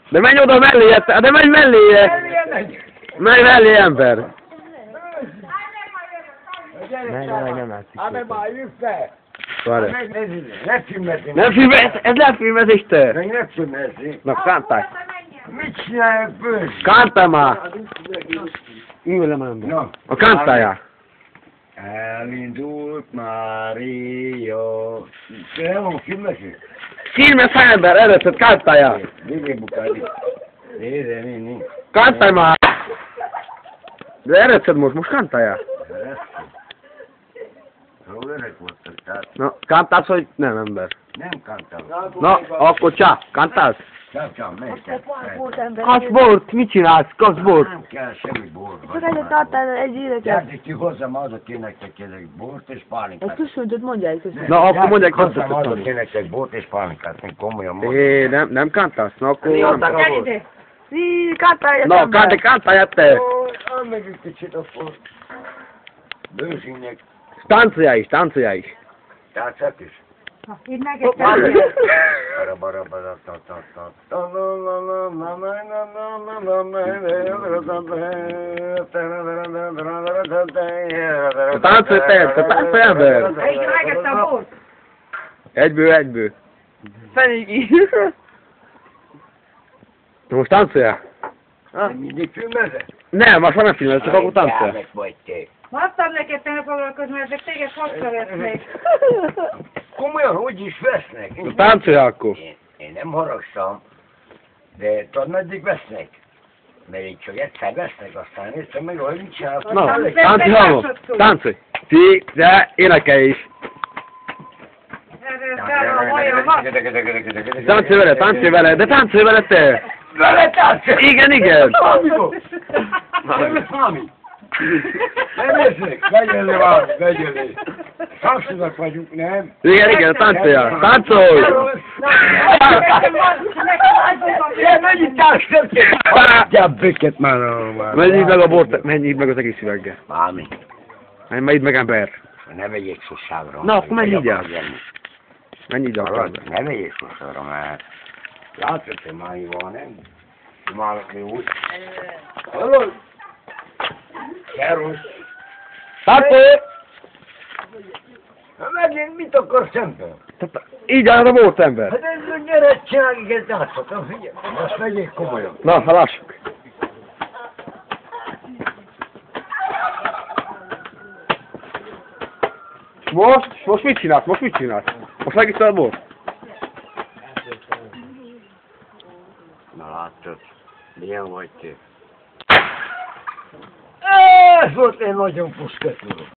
De menj oda mellé, de menj melléje! Menj mellé, ember! Nem látszik. Hát nem álljunk fel! Várj. Ne filmezni! Nem filmez, ez nem filmezés te! Meg ne filmezni! Na, kántálj! Mit csinálj, bős? Kántálj már! Ülj velem, ember! Na. A kántáljál! Elindult Mária. Nem van filmezni? Filmez, ha ember, előtted kántáljál! Nézd bukádi. Nézd. Kántálj már! De eredszed most kántáljál! Ha öreg voltak, tehát Na, kántálsz, hogy nem, ember? nem kantál. Na, akkor csá, kántálsz? Csak, menj. Kapsz bort, mit csinálsz? Kapsz bort? Nem kell semmi bor. Csak egyet tartál egy életet. Gyertek ki hozzám, adok én nektek egy bort és Ezt pálinkát. köszöntöd, mondják köszöntöd. Na, akkor mondják, hozzám, hozzá, adok Tony. én nektek bort és pálinkát. Én komolyan mondom. É, nem kántálsz? Na, akkor nem. Gyere ide! Szí, kátálj Na, kántáljál te! Add meg egy kicsit akkor. Bőzsények. Táncoljál is. Tátszát is. Itt megértem. Táncolj te, ember! Itt megértem a bort. Egyből. Felégi. Most táncoljál? Mindig filmezek? Nem, most már nem filmez, csak akkor táncolj. Gyermek vagy te. Mondtam neked, te ne foglalkozz, mert ezek téged hosszra vesznek. Komolyan, hogy is vesznek? Táncoljál akkor. Én nem haragszom, de tudod, meddig vesznek? Mert így csak egyszer vesznek, aztán egyszer meg, hogy mit csinálok. Na, táncolj, hallom. Táncolj. De énekelj is. Táncolj vele, de táncolj vele te. Vele táncolj! Igen. Valami! Nem érzek? Vegyél! Kapcsolat vagyunk, nem? Igen, táncoljál. Táncolj! Mennyit táncolj! Adjál büket már! Menj így meg a bort, menj így meg az egész üveggel. Valami. Menj így meg, ember. Ne vegyék szoságra. Na, akkor menj így el. Menj így el. Ne vegyék szoságra, mert látod, hogy már így van, nem? Imádok mi úgy. Hallod? Szervusz! Táncolj! Megint mit akarsz ember? Így áll a bort, ember. Hát ez gyere, csináljuk ezt játszotom, figyelj! Most megyék komolyan. Na, ha lássuk. Most mit csinálsz? Most megiszol a bort? Na látod, milyen vagy te? Ez volt egy nagyon puszkatúr.